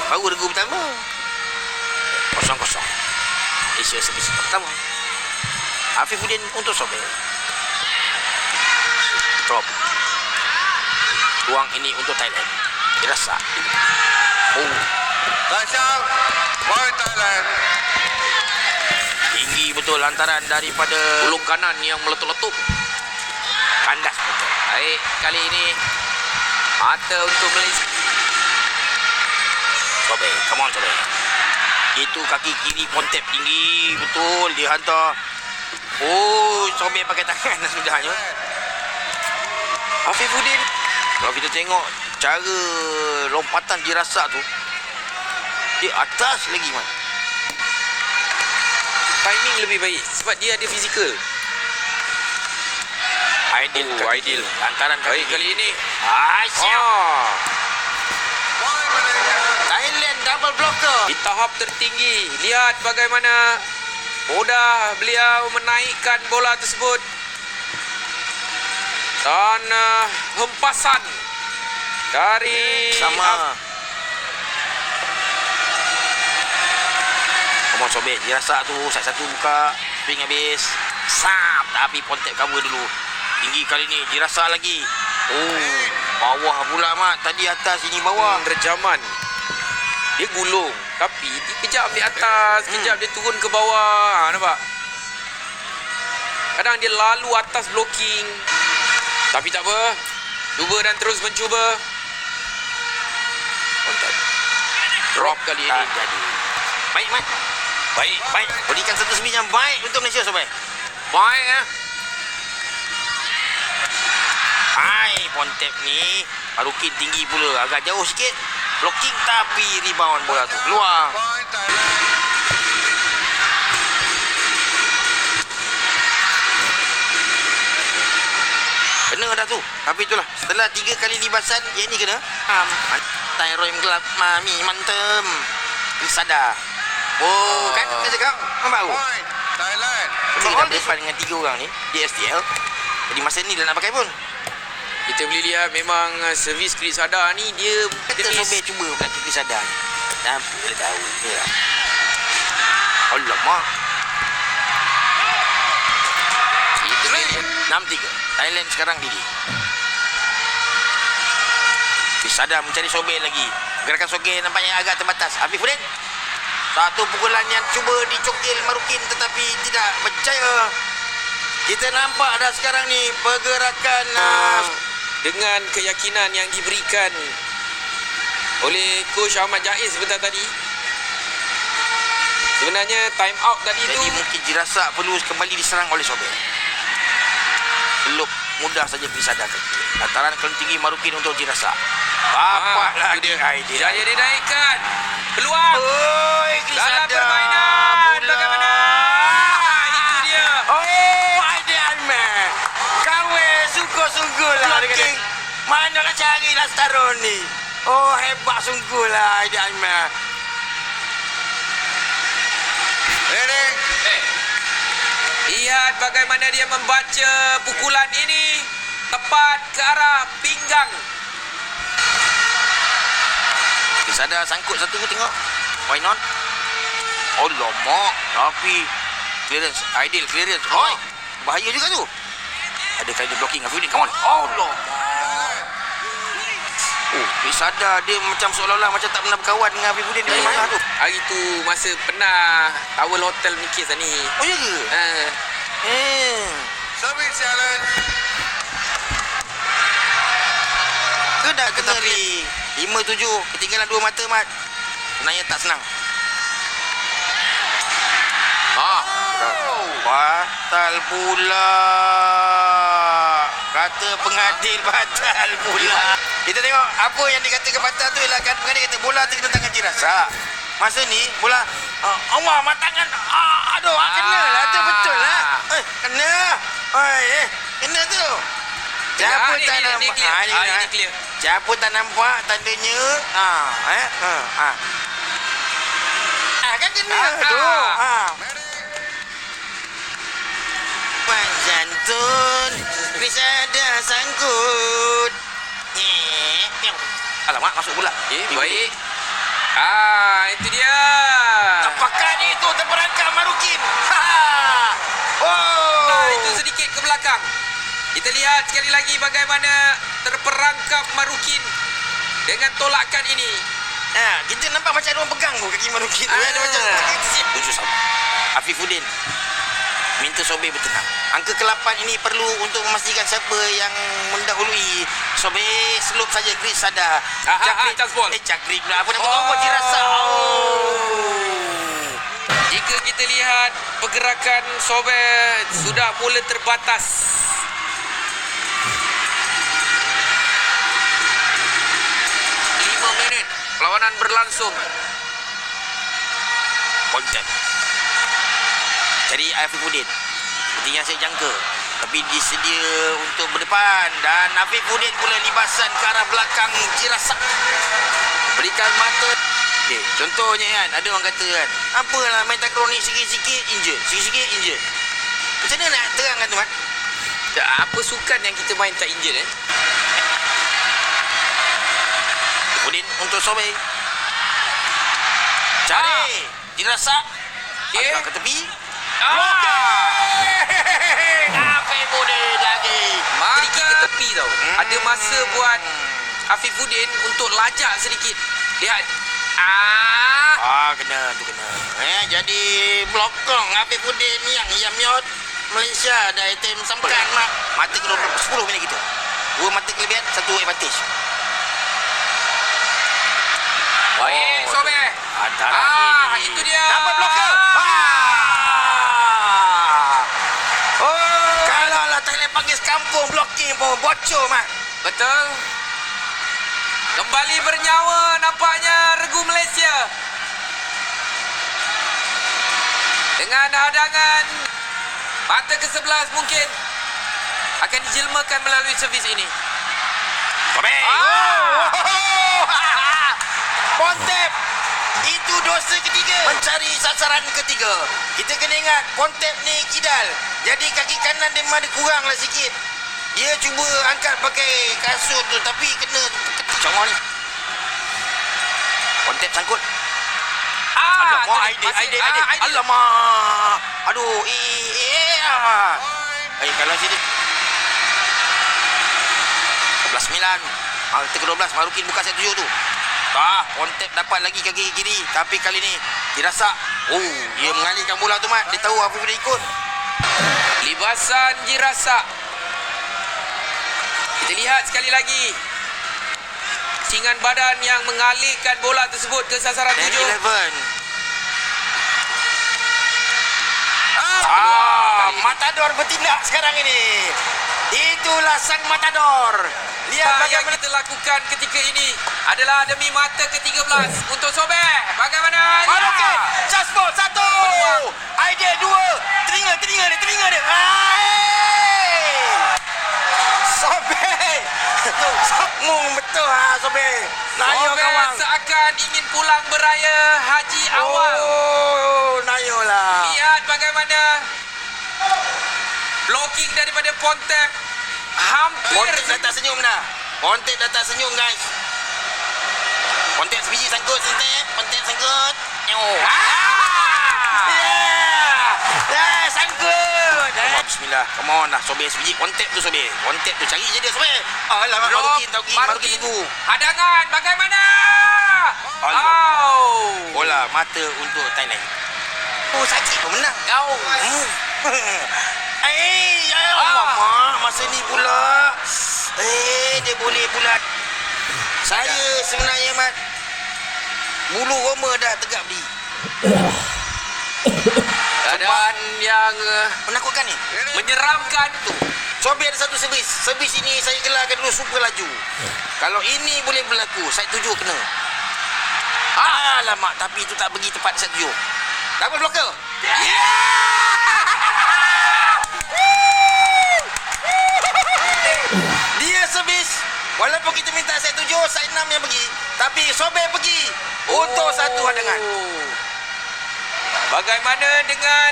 Baru regu pertama. 0-0. Malaysia servis pertama. Afifuddin untuk Sobel. Drop. Ruang ini untuk Thailand. Dirasa. Dahsyat. Point Thailand. Tinggi betul lantaran daripada ulung kanan yang meletup-letup. Kandas betul. Baik, kali ini mata untuk Malaysia. Sobel, come on Sobel. Itu kaki kiri Pontep tinggi betul, dia hantar. Oh, Sobel pakai tangan dah sudahnya. Afifuddin, kalau kita tengok cara lompatan dirasa tu, dia atas lagi man. Timing lebih baik sebab dia ada fizikal. Ideal lantaran Baik kali ini. Siap. Point Malaysia. Thailand double blocker. Di tahap tertinggi, lihat bagaimana mudah beliau menaikkan bola tersebut. Dan hempasan dari Sama. Come on Sobel, dirasa tu satu buka, swing habis. Sap, tapi Pontep cover dulu. Tinggi kali ni, dirasa lagi. Oh, bawah pula mat. Tadi atas, ini bawah. Rejaman. Dia gulung, tapi dia kejap di atas, kejap dia turun ke bawah. Nampak? Kadang dia lalu atas blocking. Tapi tak apa. Cuba dan terus mencuba. Pontep. Drop kali ini. Tak jadi. Baik mat. Baik. Berikan satu servis yang baik untuk Malaysia Sobel. Baik Hai, Pontep ni Marukin tinggi pula, agak jauh sikit. Blocking tapi rebound bola tu keluar. Point Thailand. Kena dah tu. Tapi itulah, setelah 3 kali libasan, yang ni kena. Mantai Roy gelap mami mantem. Sadar. Oh, kan saya cakap nampak aku. Point Thailand. Sebab dah berdepan dengan 3 orang ni di STL. Jadi masa ni dah nak pakai pun. Kita boleh lihat memang servis Kris Sadar ni dia Kita Sobel cuba pula kita sadar ni. Tapi boleh tahu dia. Alamak. Kita boleh lihat 6-3. Thailand sekarang diri. Sadar mencari Sobel lagi. Gerakan Sobel nampaknya agak terbatas. Afifuddin. Satu pukulan yang cuba dicokil Marukin tetapi tidak berjaya. Kita nampak dah sekarang ni pergerakan dengan keyakinan yang diberikan oleh Coach Ahmad Jaiz sebentar tadi. Sebenarnya time out tadi tu jadi mungkin dirasa perlu kembali diserang oleh Sobel. Belum mudah saja disadarkan. Lantaran kalau tinggi Marukin untuk dirasa. Bapak lagi dia. idea. Jaya dinaikkan. Peluang. Oi, Dalam Sadar. permainan. Bola. Bagaimana? Itu dia. Oh, ideal man. Kawe sungguh-sungguh lah. Blocking. Mana nak cari Lastarun ni? Oh, hebat sungguh lah ideal man. Ready. Lihat bagaimana dia membaca pukulan ini. Tepat ke arah pinggang. Sadar sangkut satu tengok. Why not? Oh, lomak. Tapi clearance, ideal clearance. Oh, bahaya juga tu. Ada kali dia blocking Afifuddin. Come on. Oh, lomak. Oh, dia sadar dia macam seolah-olah macam tak pernah berkawan dengan Afifuddin di mana tu. Hari tu masa pernah towel hotel mikir sana ni. Oh, ya ke? Service challenge. Dah tetapi 5-7 ketinggalan 2 mata mat. Sebenarnya tak senang. Batal pula. Kata pengadil batal pula. Kita tengok apa yang dikatakan batal tu ialah kan pengadil kata bola tu kena tangan Jirasa. Masa ni bola Allah mat tangan. Aduh, kena lah tu betul lah. Kena. Kena tu. Siapa tak nampak? Ini clear. Siapa tak nampak tandanya? Kan kena tu. Wan Jantun, Risada sangkut. Alamak, masuk pula. Baik. Itu dia. Apakah itu terperangkap Marukin? Itu sedikit ke belakang. Kita lihat sekali lagi bagaimana terperangkap Marukin dengan tolakan ini. Kita nampak macam ada orang pegang tu kaki Marukin. Ada macam tujuh sama. Afifuddin minta Sobeh bertenang. Angka ke-8 ini perlu untuk memastikan siapa yang mendahului. Sobeh slope saja, Chris sadar. Chance ball. Cakrik pula. Apa nama dirasa. Jika kita lihat pergerakan Sobeh sudah mula terbatas. Minit perlawanan berlangsung. Konten cari Afifuddin seperti yang saya jangka, tapi disedia untuk berdepan dan Afifuddin pula libasan ke arah belakang Jirasak, berikan mata. Contohnya kan ada orang kata kan, apalah main takraw ni sikit-sikit injured, sikit-sikit injured. Macam mana nak terangkan tu kan? Apa sukan yang kita main tak injured Afifuddin untuk Sobeh, cari Jirasak, agak ke tepi. Afifuddin lagi. Sedikit ke tepi tau. Ada masa buat Afifuddin untuk lajak sedikit. Lihat. Kena. Jadi blokong Afifuddin yang miot. Malaysia dah item samkan mak. Mata ke 10 minit kita. 2 mata kelebihan, 1 advantage. Baik, Sobeh. Itu dia. Dapat blocker. Kalaulah Thailand panggil kampung blocking pun bocor mak. Betul. Kembali bernyawa nampaknya regu Malaysia. Dengan hadangan mata ke-11 mungkin akan dijelmakan melalui servis ini. Pontep. Itu dosa ketiga. Mencari sasaran ketiga. Kita kena ingat Pontep ni kidal. Jadi kaki kanan dia memang ada kurang lah sikit. Dia cuba angkat pakai kasut tu tapi kena ketik congol ni. Pontep sangkut. Alamak, Aidil. Alamak. Aduh, kalau sini 12-9. Mata ke-12 Marukin buka set 7 tu. Pontep dapat lagi kaki kiri, tapi kali ni Jirasak. Dia mengalihkan bola tu mat. Dia tahu Afifuddin ikut. Libasan Jirasak. Kita lihat sekali lagi singan badan yang mengalihkan bola tersebut ke sasaran 7. 11. Matador bertindak sekarang ini. Itulah sang Matador. Lihat Yang bagaimana kita lakukan ketika ini adalah demi mata ke-13 untuk Sobeh. Bagaimana? Marukin. Just ball 1. Idea 2. Telinga dia. Sobeh. Sokmung betul Sobeh. Nayo Sobeh kawan. seakan ingin pulang beraya haji awal. Nayo lah. Lihat bagaimana blocking daripada Pontep. Hampir Pontep dah tak senyum dah. Pontep dah tak senyum guys. Pontep sebiji sangkut. Pontep sangkut. Sangkut. Bismillah. Come on lah. Sobeh sebiji. Pontep tu Sobeh. Pontep tu cari je dia Sobeh. Alamak Marukin. Marukin tunggu. Hadangan bagaimana? Bola mata untuk Thailand. Sakit pun menang. Alamak, masa ni pula. Dia boleh pula. Saya sebenarnya mat, bulu roma dah tegap di. Keadaan yang Menakutkan ni. menyeramkan tu. Sobeh ada satu servis. Servis ini saya gelarkan dulu super laju. Kalau ini boleh berlaku, side 7 kena. Alamak, tapi itu tak pergi tepat side 7. Double blocker. Dia servis. Walaupun kita minta set 7, set 6 yang pergi, tapi Sobeh pergi untuk satu hadangan. Bagaimana dengan